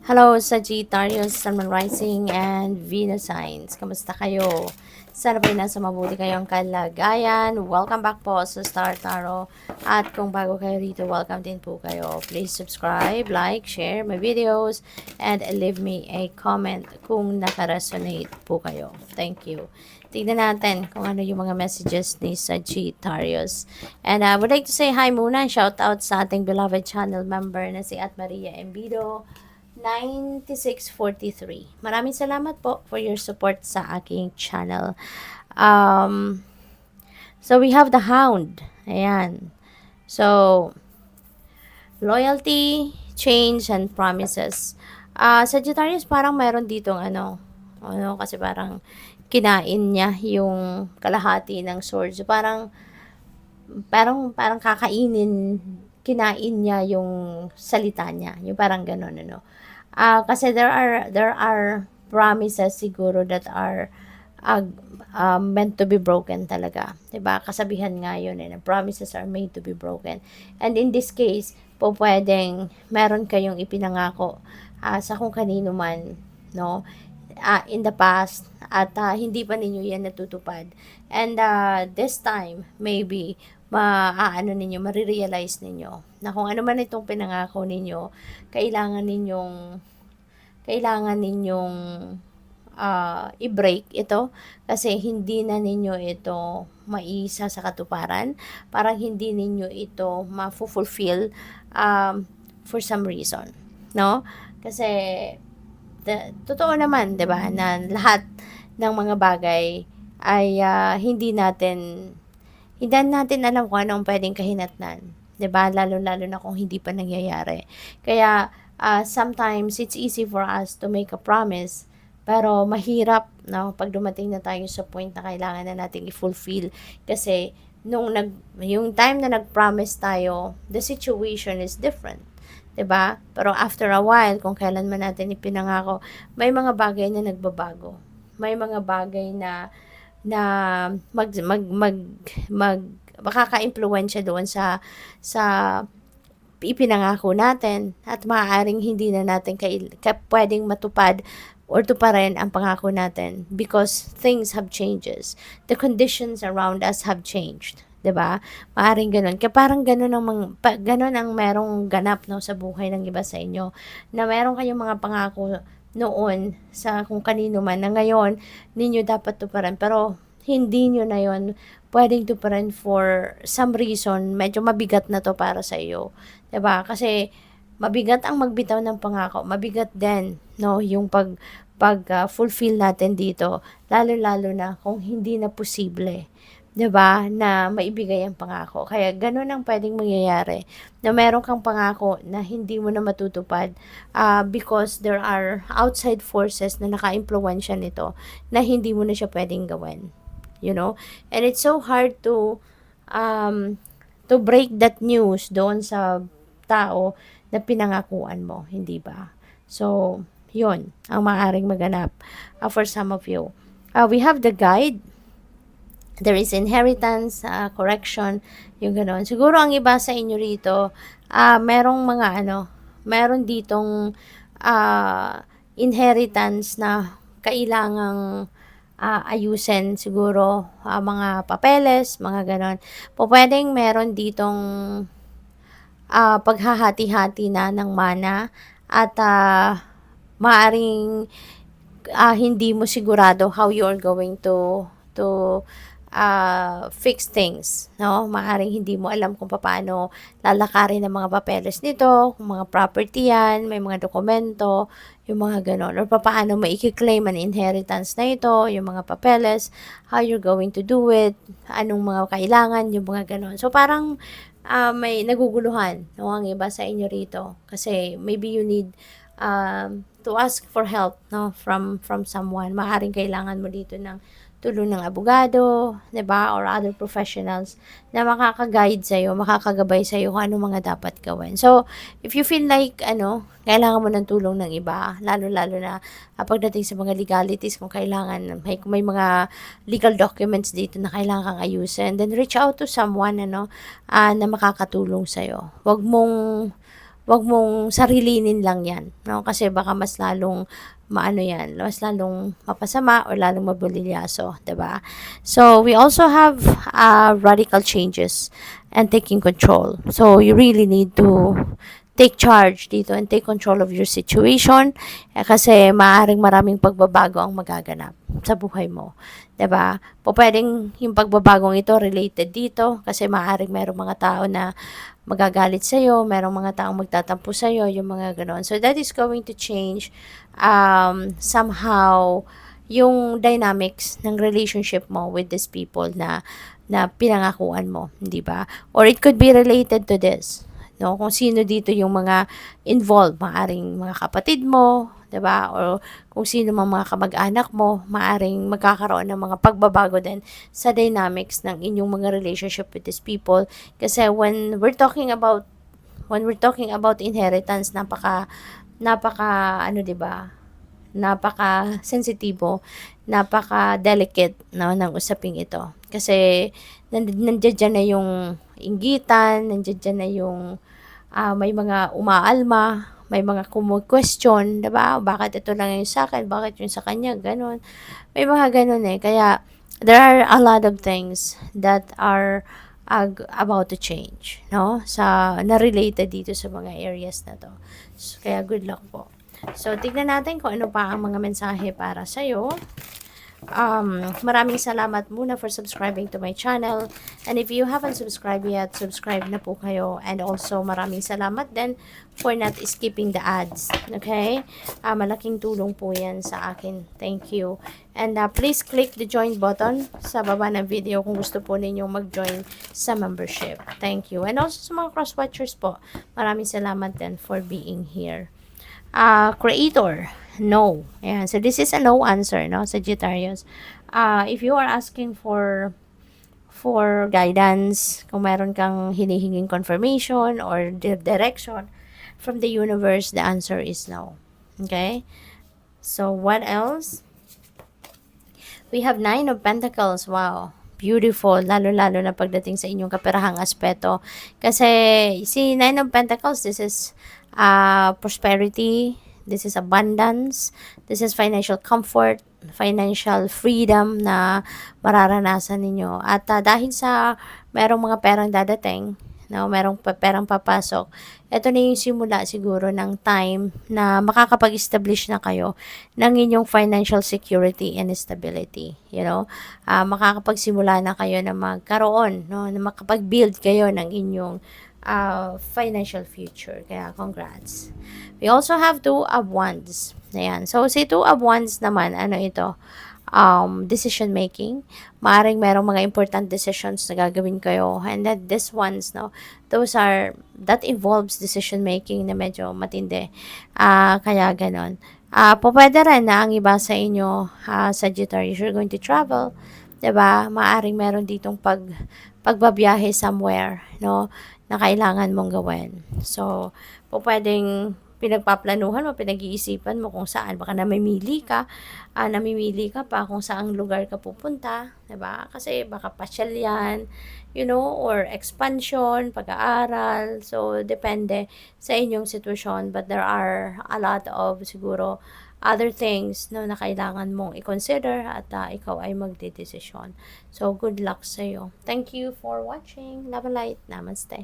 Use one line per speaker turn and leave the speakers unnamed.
Hello, Sagittarius, Sun, Moon Rising, and Venus signs. Kamusta kayo? Sana po nasa mabuti kayong kalagayan. Welcome back po sa Star Tarot. At kung bago kayo rito, welcome din po kayo. Please subscribe, like, share my videos, and leave me a comment kung nakaresonate po kayo. Thank you. Tignan natin kung ano yung mga messages ni Sagittarius. And I would like to say hi muna. Shout out sa ating beloved channel member na si At Maria Embido 9643. Maraming salamat po for your support sa aking channel. Um, so we have the Hound. Ayan. So, loyalty, change, and promises. Sagittarius, parang meron ditong kasi parang kinain niya yung kalahati ng swords. So, parang kinain niya yung salita niya. Yung parang ganun, kasi there are promises siguro that are meant to be broken talaga. 'Di ba? Kasabihan nga 'yun na promises are made to be broken. And in this case, po pwedeng meron kayong ipinangako sa kung kanino man, no? In the past at hindi pa ninyo 'yan natutupad. And this time, maybe marirealize ninyo na kung ano man itong pinangako ninyo, kailangan ninyong i-break ito kasi hindi na ninyo ito maisa sa katuparan. Parang hindi ninyo ito ma-fulfill for some reason, no? Kasi totoo naman, 'di ba, na lahat ng mga bagay ay hindi natin alam kung anong pwedeng kahinatnan, 'di ba? Lalo-lalo na kung hindi pa nangyayari. Kaya sometimes it's easy for us to make a promise, pero mahirap, no, pag dumating na tayo sa point na kailangan na nating i-fulfill kasi yung time na nag-promise tayo, the situation is different. 'Di ba? Pero after a while, kung kailan man natin ipinangako, may mga bagay na nagbabago. May mga bagay na mag mag mag mag makaka-impluwensya doon sa ipinangako natin at maaaring hindi na natin pwedeng matupad or tuparin ang pangako natin because things have changes. The conditions around us have changed. 'Di ba? Maaring gano'n. Kaya parang gano'n ang merong ganap, no, sa buhay ng iba sa inyo. Na meron kayong mga pangako noon sa kung kanino man na ngayon ninyo dapat tuparan. Pero hindi nyo na yon pwedeng tuparan for some reason. Medyo mabigat na to para sa iyo. 'Di ba? Kasi mabigat ang magbitaw ng pangako. Mabigat din, no, yung fulfill natin dito. Lalo-lalo na kung hindi na posible, 'di ba, na maibigay ang pangako. Kaya gano'n ang pwedeng mangyayari, na meron kang pangako na hindi mo na matutupad because there are outside forces na naka-impluwensya nito na hindi mo na siya pwedeng gawin. You know? And it's so hard to break that news doon sa tao na pinangakuan mo, hindi ba? So, yun ang maaaring maganap for some of you. We have the guide. There is inheritance, correction, yung gano'n. Siguro ang iba sa inyo rito, meron ditong inheritance na kailangang ayusin siguro, mga papeles, mga gano'n. Pwedeng meron ditong paghahati-hati na ng mana at maaring hindi mo sigurado how you're going to fix things, no? Maaring hindi mo alam kung paano lalakarin ang mga papeles nito, kung mga property yan, may mga dokumento, yung mga ganon, or paano mo i-claim an inheritance na ito, yung mga papeles, how you're going to do it, anong mga kailangan, yung mga ganon. So, parang may naguguluhan, no, ang iba sa inyo rito. Kasi maybe you need to ask for help, no, from someone. Maaring kailangan mo dito ng tulong ng abogado, 'di ba, or other professionals na makaka-guide sa iyo, makakagabay sa iyo kung ano mga dapat gawin. So, if you feel like kailangan mo ng tulong ng iba, lalo-lalo na pagdating sa mga legalities, kung kailangan may mga legal documents dito na kailangan kang ayusin, then reach out to someone na makakatulong sa iyo. wag mong sarilinin lang yan, no? Kasi baka mas lalong maano yan, mas lalong mapasama or lalong mabulilyaso, 'di ba? So, we also have radical changes and taking control. So, you really need to take charge dito and take control of your situation kasi maaaring maraming pagbabago ang magaganap sa buhay mo. 'Di ba? Pwedeng yung pagbabagong ito related dito kasi maaaring merong mga tao na magagalit sa'yo, merong mga taong magtatampo sa'yo, yung mga ganon. So, that is going to change somehow yung dynamics ng relationship mo with these people na pinangakuan mo, di ba? Or it could be related to this, no? Kung sino dito yung mga involved, maaring mga kapatid mo, 'di ba? Or kung sino mang mga kamag-anak mo, maaring magkakaroon ng mga pagbabago din sa dynamics ng inyong mga relationship with these people. Kasi when we're talking about inheritance, napaka ano 'di ba? Napaka sensitibo, napaka delicate no ng usaping ito. Kasi nandiyan na yung inggitan, nandiyan na yung may mga umaalma, may mga kumu-question, 'di ba? Bakit ito lang yung sa akin, bakit yung sa kanya, gano'n. May mga gano'n eh. Kaya, there are a lot of things that are about to change, no? Na related dito sa mga areas na to. So, kaya good luck po. So, tignan natin kung ano pa ang mga mensahe para sa'yo. Maraming salamat muna for subscribing to my channel. And if you haven't subscribed yet, subscribe na po kayo. And also, maraming salamat din for not skipping the ads. Okay? Malaking tulong po yan sa akin. Thank you. And please click the join button sa baba ng video kung gusto po ninyong mag-join sa membership. Thank you. And also sa mga cross-watchers po, maraming salamat din for being here. Creator, no. Ayan. So, this is a no answer, no, Sagittarius. If you are asking for guidance, kung meron kang hinihinging confirmation or direction from the universe, the answer is no. Okay? So, what else? We have 9 of Pentacles. Wow. Beautiful. Lalo-lalo na pagdating sa inyong kaperahang aspeto. Kasi, si 9 of Pentacles, this is prosperity, this is abundance, this is financial comfort, financial freedom na mararanasan ninyo. At dahil sa merong mga perang dadating, no, merong perang papasok, ito na yung simula siguro ng time na makakapag-establish na kayo ng inyong financial security and stability. You know, makakapagsimula na kayo na magkaroon, no, na makapag-build kayo ng inyong financial future. Kaya, congrats. We also have 2 of Wands. Ayan. So, si 2 of Wands naman, ano ito? Decision making. Maaring merong mga important decisions na gagawin kayo. And that this ones, no, that involves decision making na medyo matindi. Kaya ganon. Pwede rin na ang iba sa inyo, Sagittarius, you're going to travel. 'Di ba? Maaring meron ditong pagbabiyahe somewhere, no, na kailangan mong gawin. So, pwedeng pinagpaplanuhan mo, pinag-iisipan mo kung saan. Baka namimili ka pa kung saang lugar ka pupunta, 'di ba? Kasi baka pasyal yan, you know, or expansion, pag-aaral. So, depende sa inyong sitwasyon. But there are a lot of, siguro, other things no, na kailangan mong i-consider at ikaw ay magdedesisyon. So, good luck sa'yo. Thank you for watching. Love and light. Namaste.